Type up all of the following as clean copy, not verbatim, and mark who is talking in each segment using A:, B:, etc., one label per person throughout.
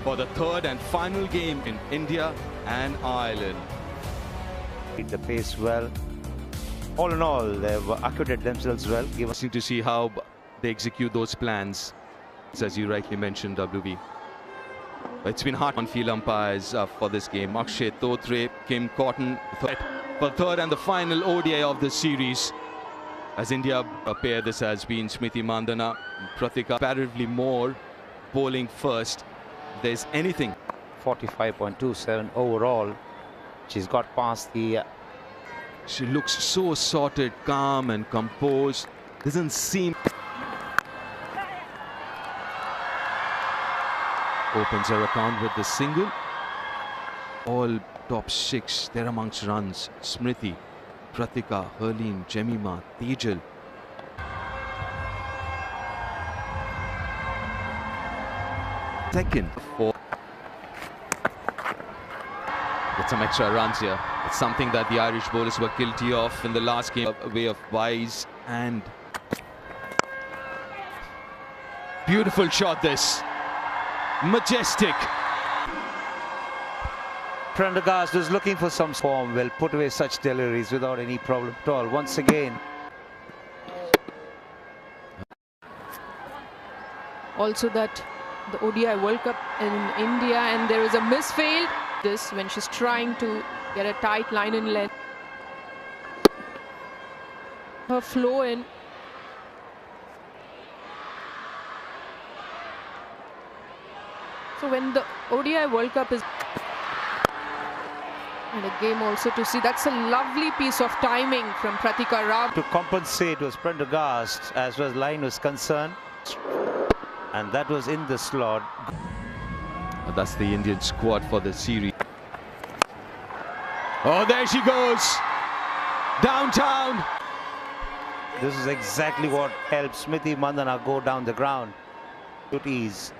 A: for the third and final game in India and Ireland.
B: The pace well. All in all, they've acquitted themselves well.
A: Interesting to see how they execute those plans, as you rightly mentioned, WV. It's been hard on field umpires for this game. Akshay Totre, Kim Cotton, for third and the final ODI of the series. As India pair, this has been Smriti Mandhana, Pratika, comparatively more bowling first. If there's anything.
B: 45.27 overall. She's got past the...
A: She looks so sorted, calm and composed. Doesn't seem... Opens her account with the single. All top six there amongst runs. Smriti, Pratika, Harleen, Jemima, Tejal. Second for... Get some extra runs here. It's something that the Irish bowlers were guilty of in the last game. A way of wise and... Beautiful shot this. Majestic.
B: Prendergast is looking for some form. Will put away such deliveries without any problem at all. Once again.
C: Also that the ODI World Cup in India, and there is a misfield. This when she's trying to get a tight line in length. Her flow in. So when the ODI World Cup is... And a game also to see. That's a lovely piece of timing from Pratika Rao.
B: To compensate was Prendergast as far as line was concerned. And that was in the slot.
A: That's the Indian squad for the series. Oh, there she goes. Downtown.
B: This is exactly what helped Smriti Mandhana go down the ground. Good ease.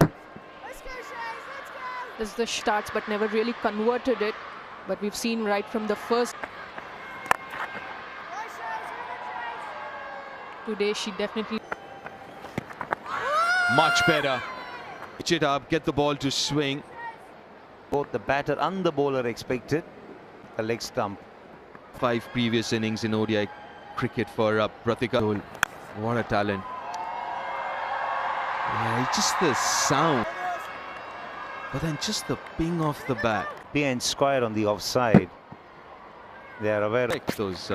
C: This is the starts but never really converted it. But we've seen right from the first. Today she definitely...
A: Much better. Pitch it up, get the ball to swing.
B: Both the batter and the bowler expected a leg stump.
A: 5 previous innings in ODI cricket for Pratika. What a talent. Yeah, it's just the sound. But then just the ping off the bat.
B: Behind square on the offside. They are aware.
A: Those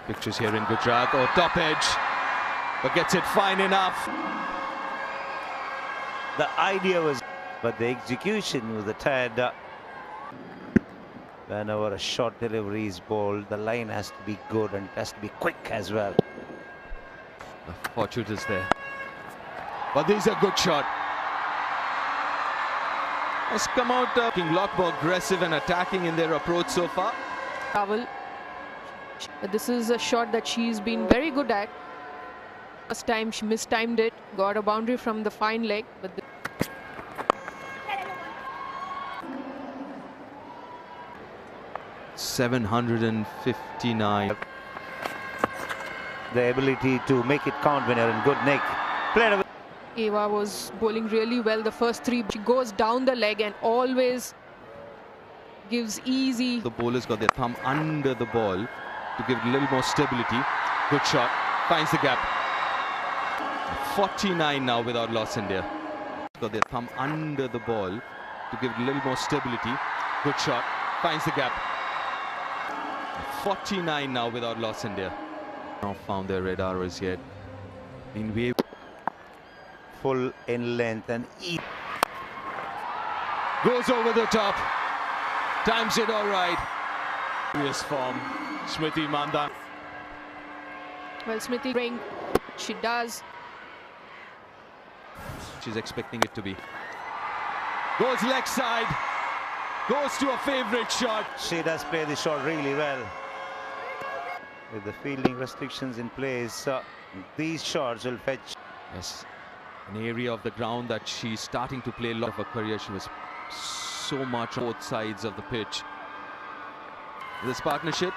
A: pictures here in Gujarat. Oh, top edge. But gets it fine enough.
B: The idea was, but the execution was a tad. Whenever a short delivery is bowled, the line has to be good and it has to be quick as well.
A: The fortune is there. But this is a good shot. Has come out looking a lot more aggressive and attacking in their approach so far.
C: This is a shot that she's been very good at. First time she mistimed it, got a boundary from the fine leg. But
A: 759.
B: The ability to make it count when you're in good nick. Played
C: Eva was bowling really well the first 3. She goes down the leg and always gives easy.
A: The bowlers got their thumb under the ball to give it a little more stability. Good shot. Finds the gap. 49 now without loss India. Got their thumb under the ball to give it a little more stability. Good shot. Finds the gap. 49 now without loss India. Not found their red arrows yet. In way
B: full in length and
A: goes over the top. Times it all right. Serious form. Smriti Mandhana.
C: Well, Smriti ring. She does.
A: She's expecting it to be. Goes leg side. Goes to a favourite shot.
B: She does play the shot really well. With the fielding restrictions in place, these shots will fetch.
A: Yes, an area of the ground that she's starting to play a lot of her career. She was so much on both sides of the pitch. This partnership.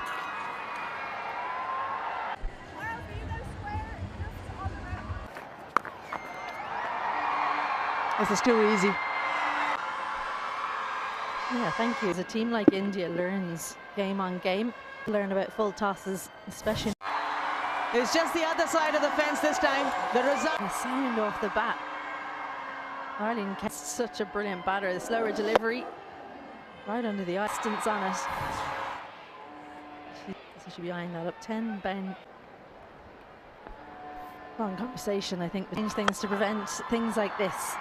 C: This is too easy.
D: Yeah, thank you. As a team like India learns game on game, learn about full tosses, especially.
E: It's just the other side of the fence this time. The result.
D: The sound off the bat. Arlene Kent's such a brilliant batter. The slower delivery, right under the distance on it. She should be eyeing that up. 10 bound. Long conversation, I think, change things to prevent things like this.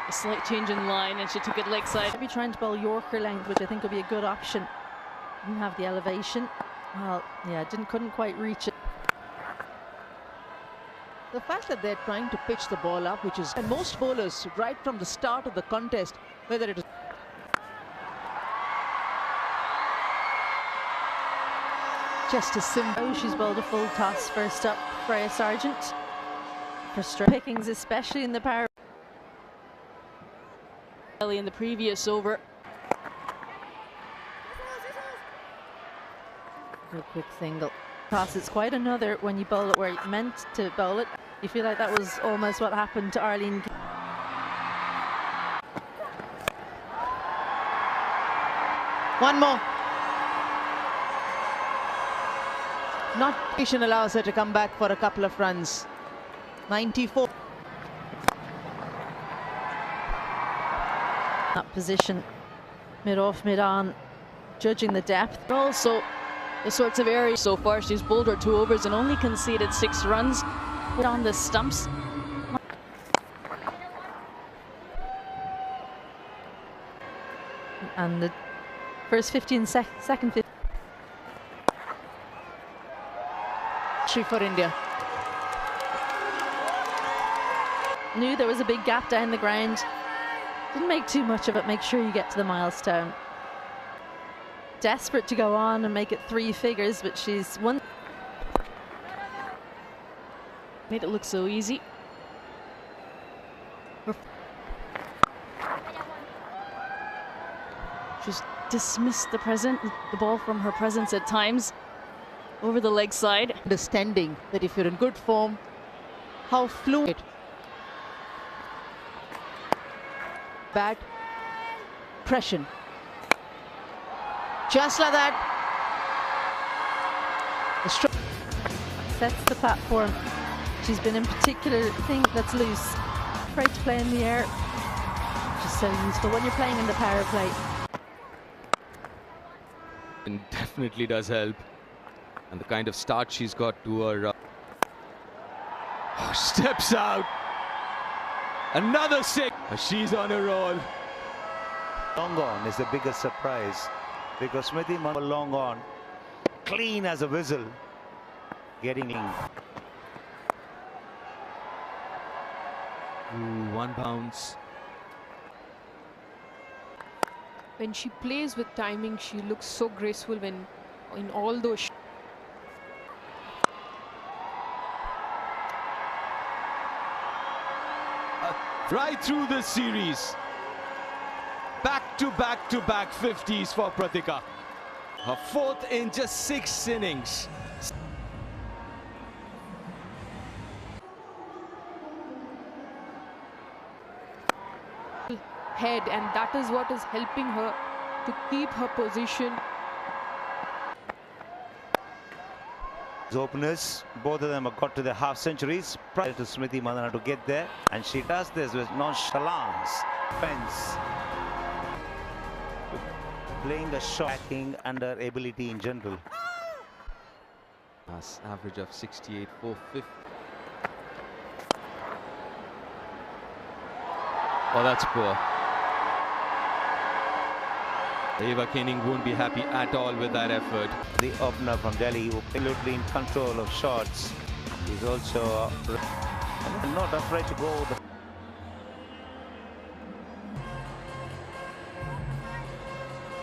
F: A slight change in line, and she took it leg side.
D: Maybe trying to bowl Yorker length, which I think will be a good option. Didn't have the elevation. Well, yeah, couldn't quite reach it.
E: The fact that they're trying to pitch the ball up, which is, and most bowlers right from the start of the contest, whether it is just a simple.
D: Oh, she's bowled a full toss first up, Freya Sargent. For pickings, especially in the power.
F: In the previous over.
D: Real quick single. Toss, it's quite another when you bowl it where you meant to bowl it. You feel like that was almost what happened to Arlene.
E: one more. Not patient allows her to come back for a couple of runs. 94.
D: That position, mid off, mid on, judging the depth.
F: Also, the sorts of areas so far, she's bowled her 2 overs and only conceded 6 runs on the stumps.
D: And the first 15 second 15.
E: For India.
D: Knew there was a big gap down the ground. Didn't make too much of it. Make sure you get to the milestone. Desperate to go on and make it 3 figures, but she's won.
F: Made it look so easy. She's dismissed the ball from her presence at times. Over the leg side.
E: Understanding that if you're in good form, how fluid. Bad pressure. Just like that.
D: Sets the platform. She's been in particular thing that's loose. Afraid to play in the air. Just so useful when you're playing in the power play.
A: And definitely does help. And the kind of start she's got to her. Steps out. Another 6. She's on a roll.
B: Long on is the biggest surprise because Smriti Mandhana long on, clean as a whistle, getting in.
A: 1 bounce.
C: When she plays with timing, she looks so graceful when in all those.
A: Right through this series. Back to back 50s for Pratika. Her 4th in just 6 innings.
C: Head, and that is what is helping her to keep her position.
B: Openers, both of them have got to their half centuries prior to Smriti Mandhana to get there, and she does this with nonchalance. Fence, playing the shot, acting and her ability in general.
A: Average of 68, 450. Oh, that's poor. Eva Koenig won't be happy at all with that effort.
B: The opener from Delhi, who absolutely in control of shots, is also not afraid to go.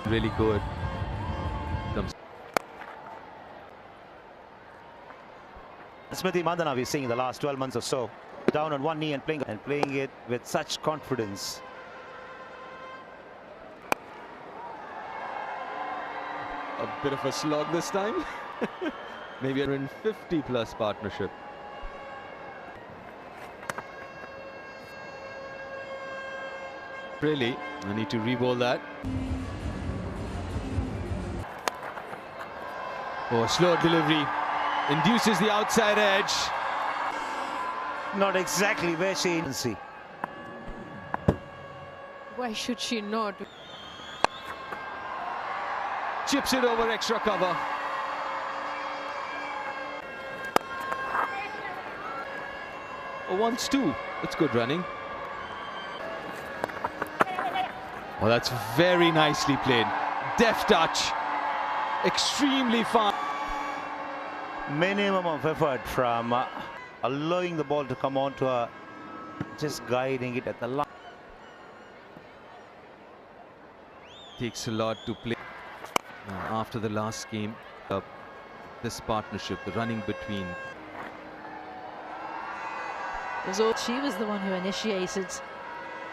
A: Really good.
B: Smriti Mandhana we're seeing in the last 12 months or so, down on one knee and playing it with such confidence.
A: A bit of a slog this time. Maybe a 150+ partnership. Really, I need to re-bowl that. Oh, slow delivery. Induces the outside edge.
B: Not exactly where she see.
C: Why should she not?
A: Chips it over extra cover. Oh, wants two. That's good running. Well, that's very nicely played. Deft touch. Extremely fast.
B: Minimum of effort from allowing the ball to come on to her, just guiding it at the line.
A: Takes a lot to play. After the last game, this partnership, the running between.
D: She was the one who initiated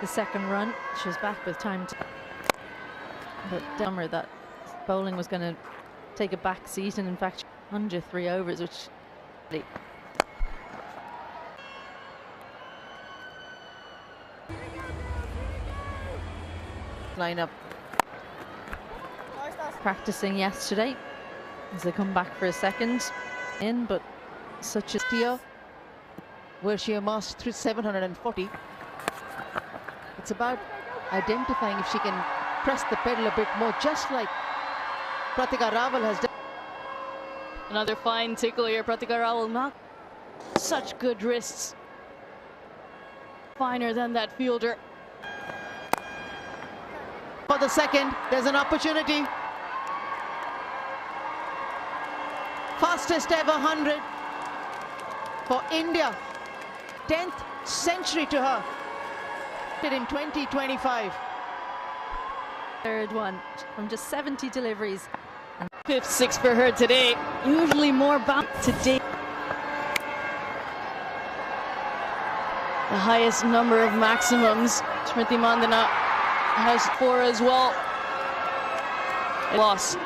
D: the second run. She was back with time to, but dumber that bowling was going to take a back seat, and in fact under 3 overs, which
E: Lineup.
D: practicing yesterday as they come back for a second in, but such a
E: Here, where she amassed 740. It's about identifying if she can press the pedal a bit more, just like Pratika Rawal has done.
F: Another fine tickle here. Pratika Rawal, not such good wrists. Finer than that fielder.
E: For the second, there's an opportunity. Fastest ever 100 for India. 10th century to her. In 2025.
D: third one from just 70 deliveries.
F: 5th 6 for her today. Usually more bound today. The highest number of maximums. Smriti Mandhana has 4 as well. Loss.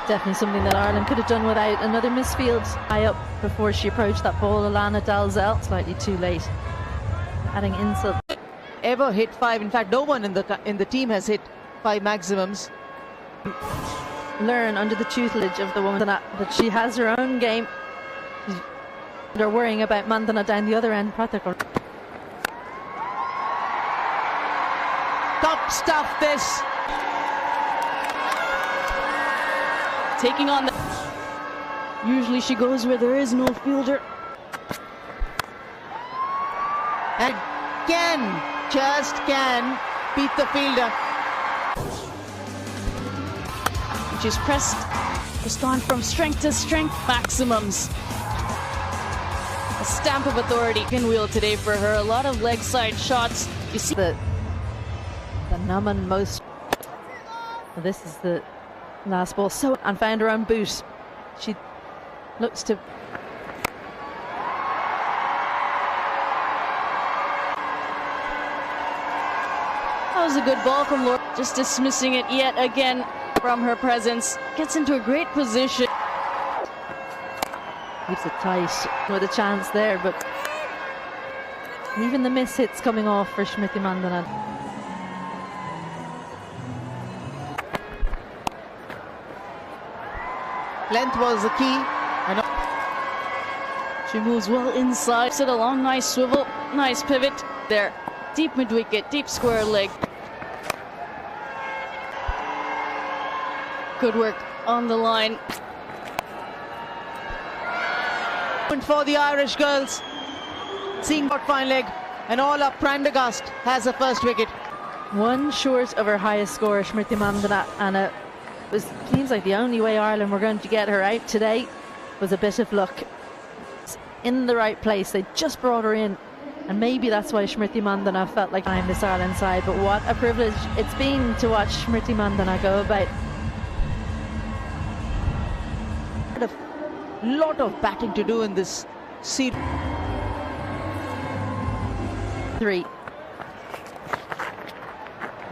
D: Definitely something that Ireland could have done without. Another misfield high up before she approached that ball. Alana Dalzell, slightly too late, adding insult.
E: Ever hit 5. In fact, no one in the team has hit 5 maximums.
D: Learn under the tutelage of the woman that she has her own game. They're worrying about Mandhana down the other end. Pratika.
E: Top stuff this.
F: Taking on the... Usually she goes where there is no fielder.
E: Again, just can beat the fielder.
F: She's pressed, just gone from strength to strength. Maximums. A stamp of authority. Pinwheel today for her. A lot of leg side shots. You see
D: the Naman most. This is the last ball. So, and found her own boot. She looks to.
F: That was a good ball from Laura. Just dismissing it yet again from her presence. Gets into a great position.
D: Keeps it tight with a chance there, but even the miss hits coming off for Smriti Mandhana.
E: Length was the key. And
F: she moves well inside. Sit a long, nice swivel, nice pivot there. Deep mid wicket, deep square leg. Good work on the line.
E: For the Irish girls, seeing what fine leg, and all up. Prendergast has the first wicket.
D: One short of her highest score, Smriti Mandhana, and it seems like the only way Ireland were going to get her out today was a bit of luck. In the right place, they just brought her in, and maybe that's why Smriti Mandhana felt like I'm this Ireland side. But what a privilege it's been to watch Smriti Mandhana go about.
E: A lot of batting to do in this series.
D: 3.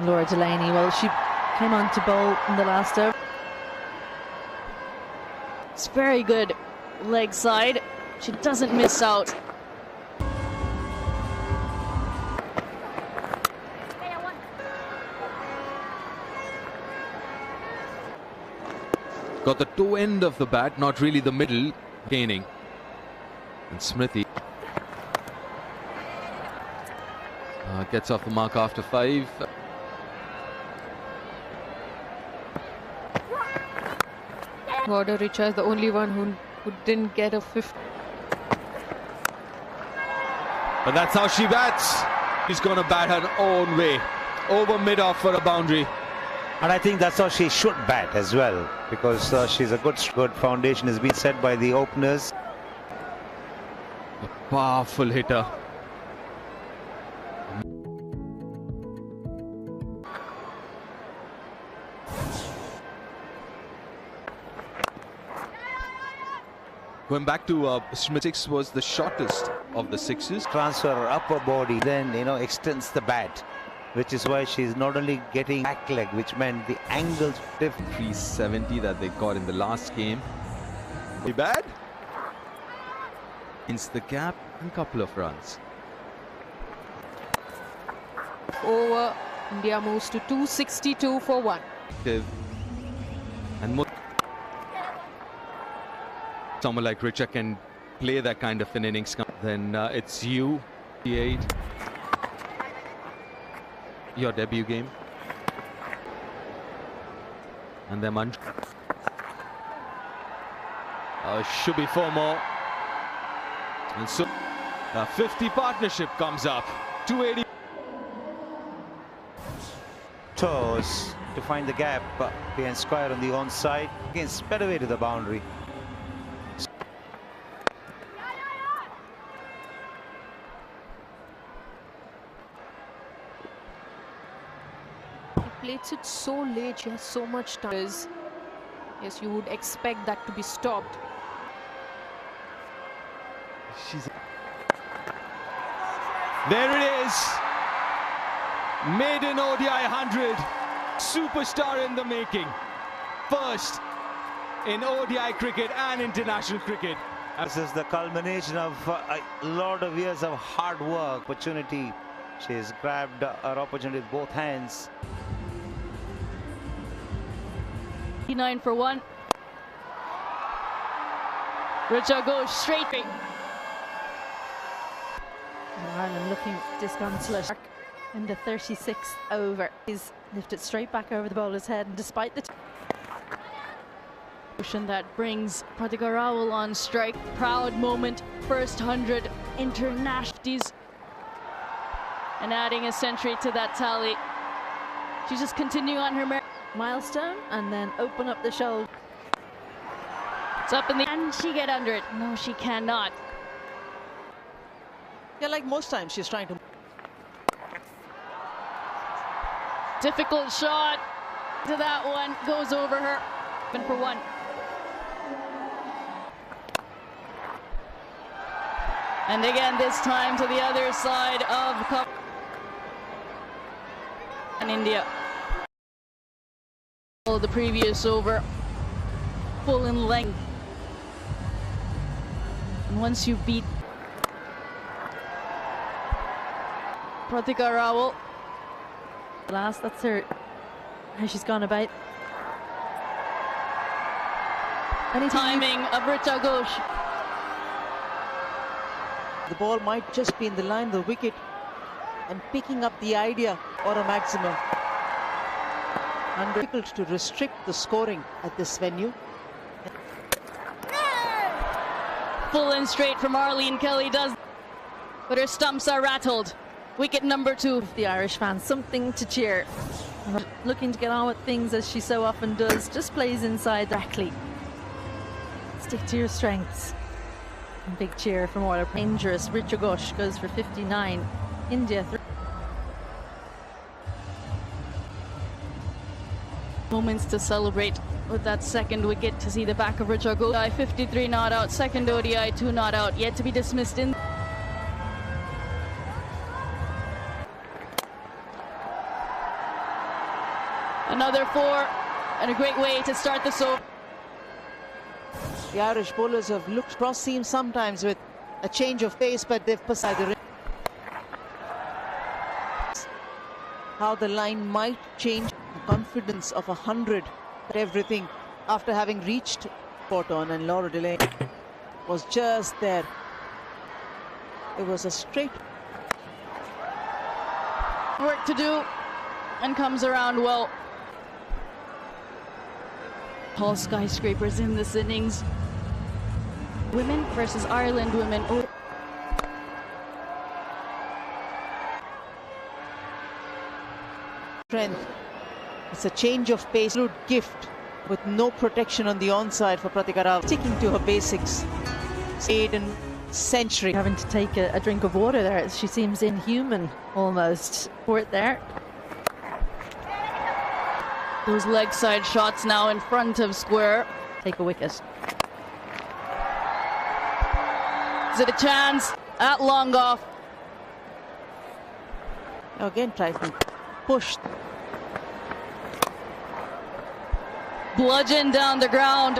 D: Laura Delaney, well, she came on to bowl in the last over.
F: It's very good leg side. She doesn't miss out.
A: Got the toe end of the bat, not really the middle, gaining. And Smriti gets off the mark after 5.
C: Border Richa is the only one who didn't get a 50.
A: But that's how she bats. She's going to bat her own way. Over mid-off for a boundary.
B: And I think that's how she should bat as well, because she's a good foundation has been set by the openers.
A: A powerful hitter. Going back to Smriti, was the shortest of the 6s.
B: Transfer her upper body, then extends the bat, which is why she's not only getting back leg, which meant the angles different.
A: 370 that they got in the last game. Very bad. Into the gap and a couple of runs.
C: Over, India moves to 262 for 1.
A: And someone like Richa can play that kind of an innings. Then it's you, 8. Your debut game. And then Manju. Should be 4 more. And so the 50 partnership comes up. 280.
B: Toes to find the gap behind square on the onside. Again, sped away to the boundary.
C: Plates it so late, she has so much time. Yes, you would expect that to be stopped.
A: There it is. Maiden ODI 100. Superstar in the making. First in ODI cricket and international cricket.
B: This is the culmination of a lot of years of hard work. Opportunity. She's grabbed her opportunity with both hands.
F: 9 for 1. Richa goes straight.
D: Ireland looking disconsolate in the 36th over. He's lifted straight back over the bowler's head, and despite the
F: motion that brings Pratika Rawal on strike. Proud moment, first 100 internationals, and adding a century to that tally. She's just continuing on her
D: milestone and then open up the shoulder.
F: It's up in the... Can she get under it? No, she cannot.
E: Yeah, like most times she's trying to...
F: Difficult shot to that one. Goes over her. 7 for 1. And again, this time to the other side of Cup. And India. The previous over, full in length. And once you beat Pratika Rawal,
D: that's her, how she's gone about.
F: Timing of Richa Ghosh.
E: The ball might just be in the line of the wicket and picking up the idea or a maximum. And difficult to restrict the scoring at this venue.
F: Full and straight from Arlene Kelly does, but her stumps are rattled. Wicket number 2.
D: The Irish fans, something to cheer. Looking to get on with things as she so often does, just plays inside directly. Stick to your strengths. And big cheer from all our dangerous. Richa Ghosh goes for 59. India 3.
F: Moments to celebrate with that second wicket to see the back of Richa Ghosh. 53 not out, second ODI 2 not out, yet to be dismissed in. Another 4 and a great way to start this over.
E: The Irish bowlers have looked cross seam sometimes with a change of pace, but they've decided how the line might change. The confidence of 100, that everything after having reached spot on, and Laura Delay was just there. It was a straight
F: Work to do and comes around well. Tall skyscrapers in this innings. Women versus Ireland women. Oh.
E: strength. It's a change of pace. Absolute gift with no protection on the onside for Pratika Rao. Sticking to her basics. Maiden century.
D: Having to take a drink of water there. She seems inhuman almost. Port there.
F: Those leg side shots now in front of square.
D: Take a wicket.
F: Is it a chance at long off?
E: Now again tries to push.
F: Bludgeon down the ground.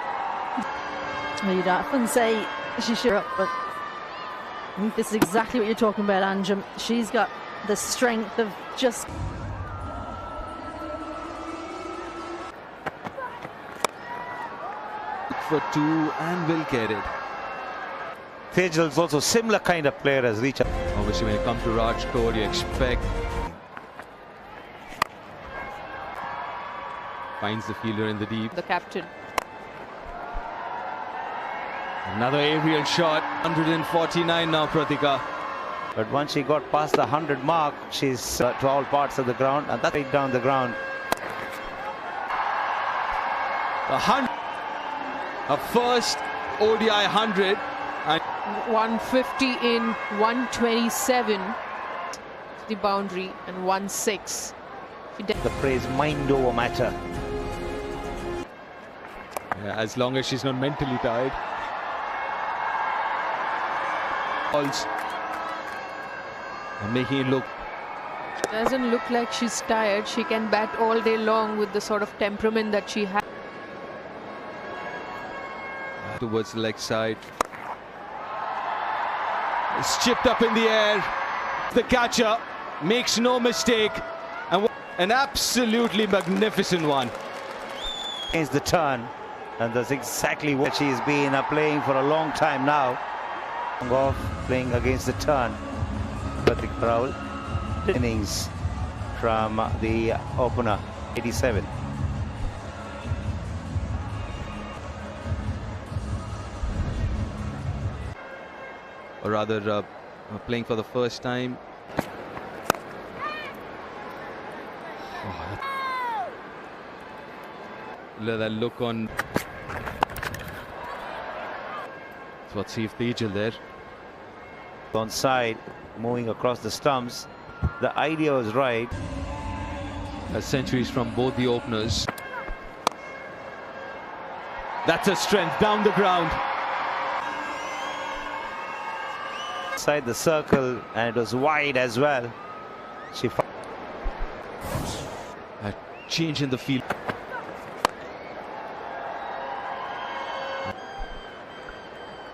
D: Well, you'd often say she should up, but I think this is exactly what you're talking about, Anjum. She's got the strength of just...
A: For two and will get it.
B: Tejal is also similar kind of player as Richa.
A: Obviously, when you come to Rajkot, you expect. Finds the fielder in the deep.
C: The captain.
B: Another aerial shot.
A: 149 now, Pratika.
B: But once she got past the 100 mark, she's to all parts of the ground, and that's right down the ground.
A: 100. Her first ODI 100. And
C: 150 in 127. The boundary and 1-6.
B: The phrase mind over matter.
A: yeah, as long as she's not mentally tired. Balls are making it look.
C: Doesn't look like she's tired. She can bat all day long with the sort of temperament that she has.
A: Towards the leg side. It's chipped up in the air. The catcher makes no mistake. And an absolutely magnificent one.
B: Is the turn, and that's exactly what she's been playing for a long time now. Off playing against the turn. Pratika Rao innings from the opener, 87.
A: Or rather, playing for the first time. That look on. So let's see if Tejal there.
B: On side, moving across the stumps. The idea was right.
A: Centuries from both the openers. That's a strength down the ground.
B: Inside the circle, and it was wide as well. She
A: A change in the field.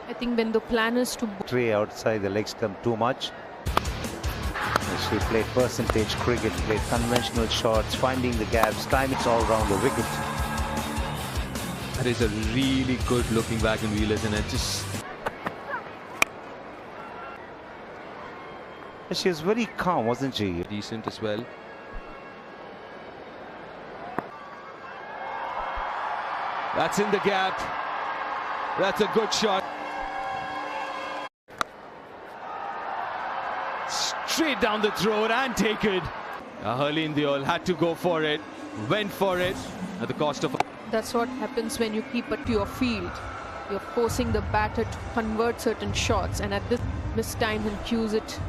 C: I think when the plan is to
B: three outside the leg stump too much. She played percentage cricket, played conventional shots, finding the gaps, timing all round the wicket.
A: That is a really good looking back and wheel, isn't it? Just
B: she was very calm, wasn't she?
A: decent as well. That's in the gap. That's a good shot. Straight down the throat and take it. Harleen Deol had to go for it, went for it at the cost of.
C: That's what happens when you keep it to your field. You're forcing the batter to convert certain shots, and at this mistime and cues it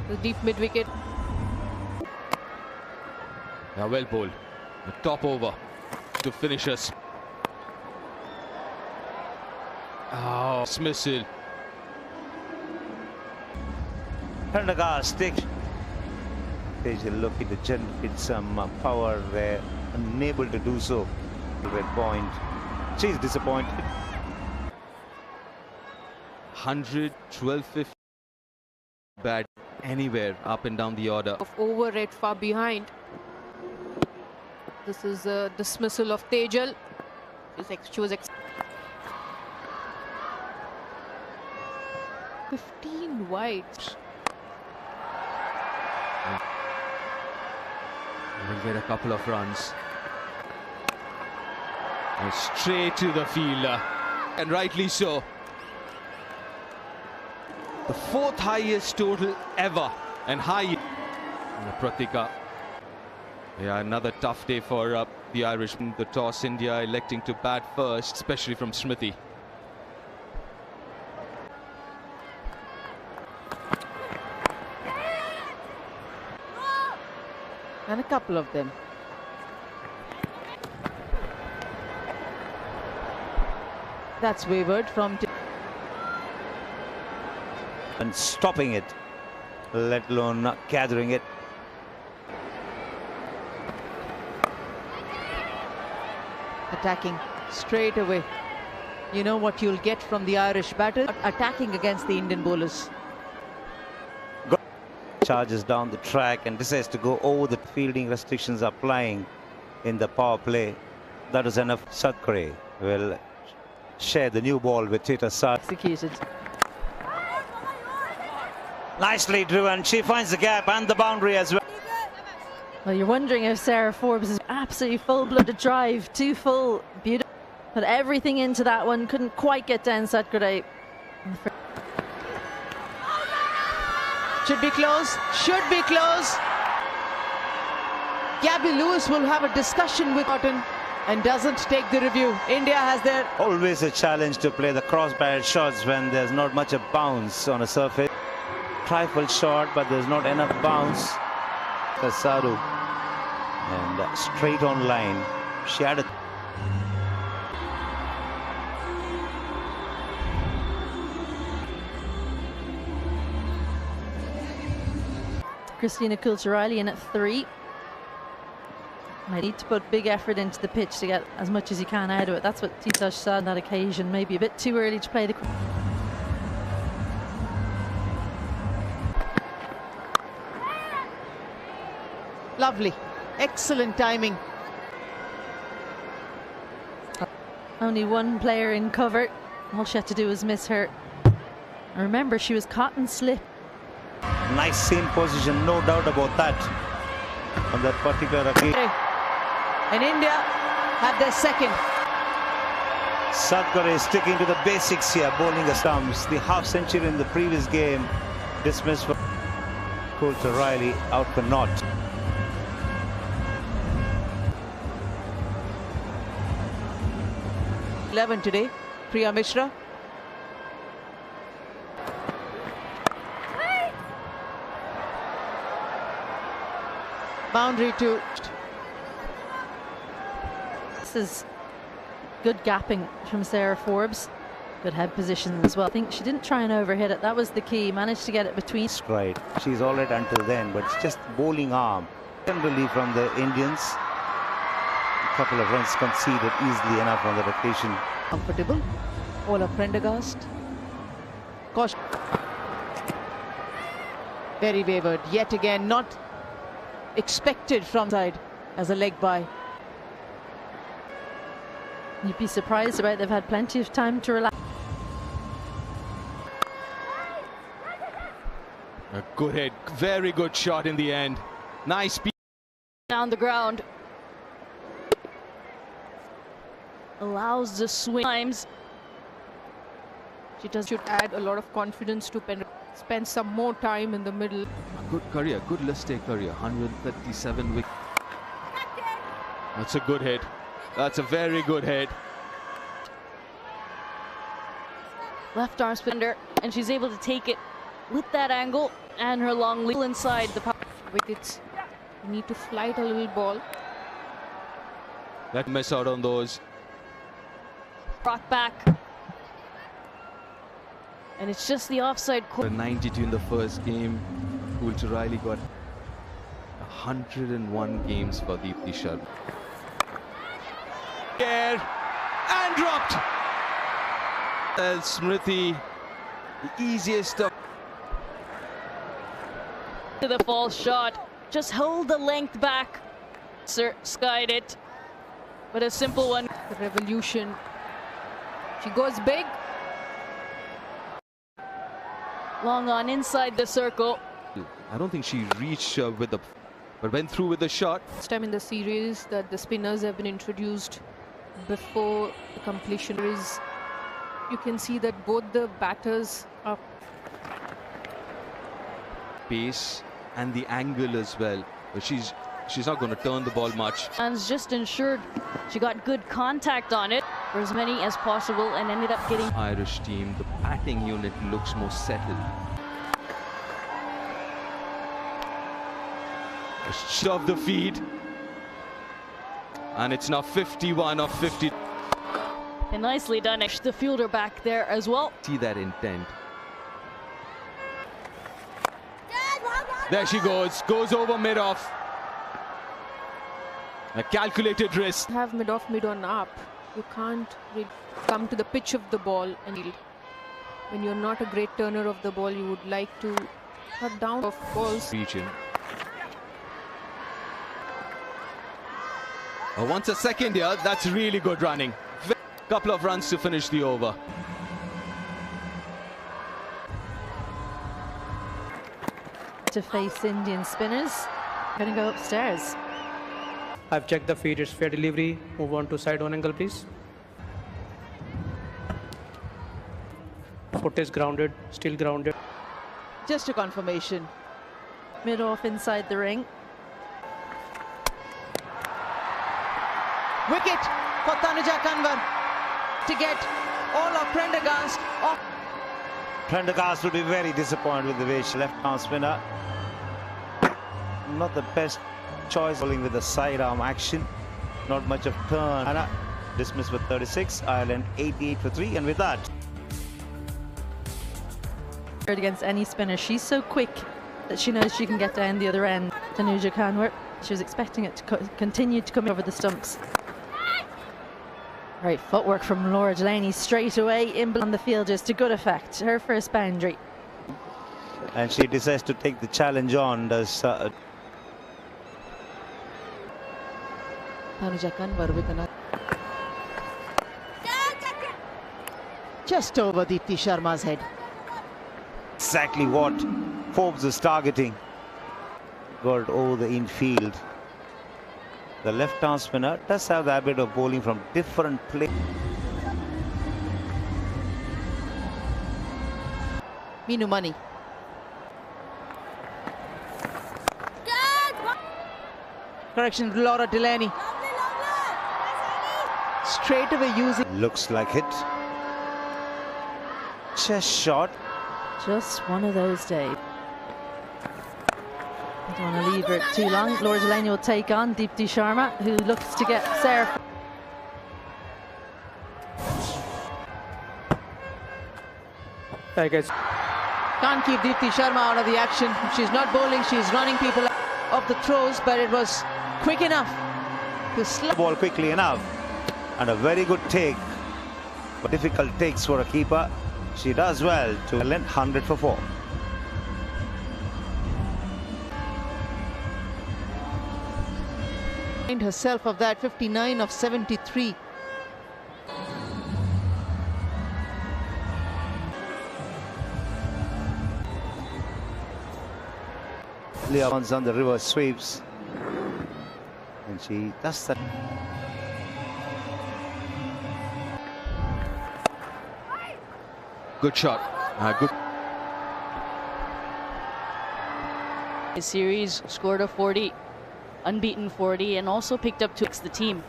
C: the deep mid wicket.
A: Now well bowled. The top over to finish us. Oh, dismissal.
B: Prendergast stick. Tejal looking to generate some power there, unable to do so. Red point. She's disappointed.
A: 100, 12, 50. Bad anywhere up and down the order.
C: Of over red far behind. This is a dismissal of Tejal. She was 15 wide.
A: We'll get a couple of runs. And straight to the fielder. And rightly so. The fourth highest total ever. And high. Pratika. Yeah, another tough day for the Irish. The toss, India electing to bat first, especially from Smriti.
E: And a couple of them. That's wavered from...
B: And stopping it, let alone not gathering it.
E: Attacking straight away. You know what you'll get from the Irish batter? Attacking against the Indian bowlers.
B: Charges down the track and decides to go over the fielding restrictions applying in the power play. That was enough. Sadkare will share the new ball with Tita Sad.
D: Executed.
B: Nicely driven. She finds the gap and the boundary as well.
D: Well, you're wondering if Sarah Forbes is absolutely full-blooded drive, too full, beautiful. Put everything into that one, couldn't quite get down Sadkare.
E: Should be close, should be close. Gabby Lewis will have a discussion with Cotton and doesn't take the review. India has their...
B: Always a challenge to play the cross-barrel shots when there's not much of bounce on a surface. Trifle shot, but there's not enough bounce. Kasaru. And straight on line. She had a...
D: Christina Coulter-Riley in at 3. I need to put big effort into the pitch to get as much as you can out of it. That's what Tita said on that occasion. Maybe a bit too early to play the...
E: Lovely. Excellent timing.
D: Only one player in cover. All she had to do was miss her. And remember, she was caught and slip.
B: Nice seam position, no doubt about that. On that particular occasion.
E: And India have their second.
B: Sadkare is sticking to the basics here, bowling the stumps. The half century in the previous game dismissed for Coulter-Riley, out for naught.
E: Today, Priya Mishra. Boundary to...
D: This is good gapping from Sarah Forbes. Good head position as well. I think she didn't try and overhit it. That was the key. Managed to get it between.
B: Right. She's all right until then, but it's just bowling arm. Generally from the Indians. A couple of runs conceded easily enough on that occasion.
E: Comfortable. Ola Prendergast. Caution. Very wavered. Yet again, not expected from side as a leg by.
D: You'd be surprised about they've had plenty of time to relax.
A: A good hit, very good shot in the end. Nice speed.
F: Down the ground. Allows the swing times.
C: She should add a lot of confidence to spend some more time in the middle.
A: A good career, good list-day career. 137 wickets. That's a good hit. That's a very good hit.
F: Left arm spinner, and she's able to take it with that angle and her long lead inside the power.
C: Wickets. You need to flight a little ball.
A: That miss out on those.
F: Brought back. And it's just the offside.
A: 92 in the first game. Coulter-Riley got 101 games for Deepti Sharma. Air and dropped. Smriti, the easiest of.
F: To the false shot. Just hold the length back. Sir skied it. But a simple one.
C: The revolution. She goes big.
F: Long on inside the circle.
A: I don't think she reached with the, but went through with the shot.
C: First time in the series that the spinners have been introduced before the completion. You can see that both the batters are
A: Pace and the angle as well. But she's not going to turn the ball much.
F: And just ensured she got good contact on it for as many as possible and ended up getting.
A: Irish team, the batting unit looks more settled. Shove the feed. And it's now 51 of 50.
F: And nicely done. The fielder back there as well.
A: See that intent. There she goes over mid-off. A calculated risk.
C: have mid-off, mid-on up. You can't really come to the pitch of the ball and yield. When you're not a great turner of the ball, you would like to cut down of balls.
A: Region. Once a second here, that's really good running. Couple of runs to finish the over.
D: To face Indian spinners. Going to go upstairs.
G: I've checked the feed, it's fair delivery. Move on to side on angle, please. Foot is grounded, still grounded.
E: Just a confirmation.
D: Mid-off inside the ring.
E: Wicket for Tanuja Kanwar to get all of Prendergast off.
B: Prendergast will be very disappointed with the way she left arm spinner. Not the best choice, bowling with the sidearm action. Not much of turn. Anna dismissed with 36. Ireland 88 for 3, and with that.
D: Against any spinner, she's so quick that she knows she can get down the other end. Tanuja Kanwar, she was expecting it to continue to come over the stumps. Right, footwork from Laura Delaney straight away in on the fielders to good effect. Her first boundary.
B: And she decides to take the challenge on. Does
E: Tanuja Kanwar with another. Just over Deepti Sharma's head.
B: exactly what Forbes is targeting. Got over the infield. The left-arm spinner does have the habit of bowling from different places.
E: Meenu Mani. Correction, Laura Delaney. Straight away using.
B: Looks like it. Chest shot.
D: Just one of those days. Don't want to leave her too long. Laura Delaney will take on Deepti Sharma, who looks to get Sarah.
G: I guess.
E: Can't keep Deepti Sharma out of the action. If she's not bowling, she's running people off the throws, but it was quick enough to slap.
B: Ball quickly enough. And a very good take. But difficult takes for a keeper. She does well to lend 100 for 4.
E: Herself of that 59 of 73.
B: Leon's on the reverse sweeps. And she does that.
A: Good shot. Good.
F: The series scored a 40, unbeaten 40, and also picked up 2 the team.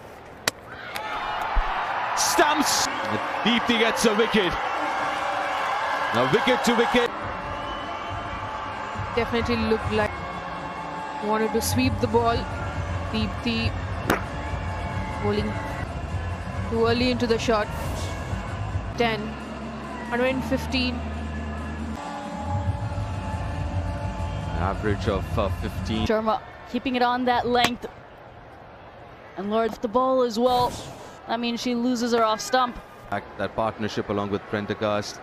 A: Stumps. Deepti gets a wicket. Now wicket to wicket.
C: Definitely looked like wanted to sweep the ball. Deepti bowling too early into the shot. 10, 115.
A: Average of 15.
F: Sharma keeping it on that length. And Lord the ball as well. That means she loses her off stump.
A: That partnership along with Prendergast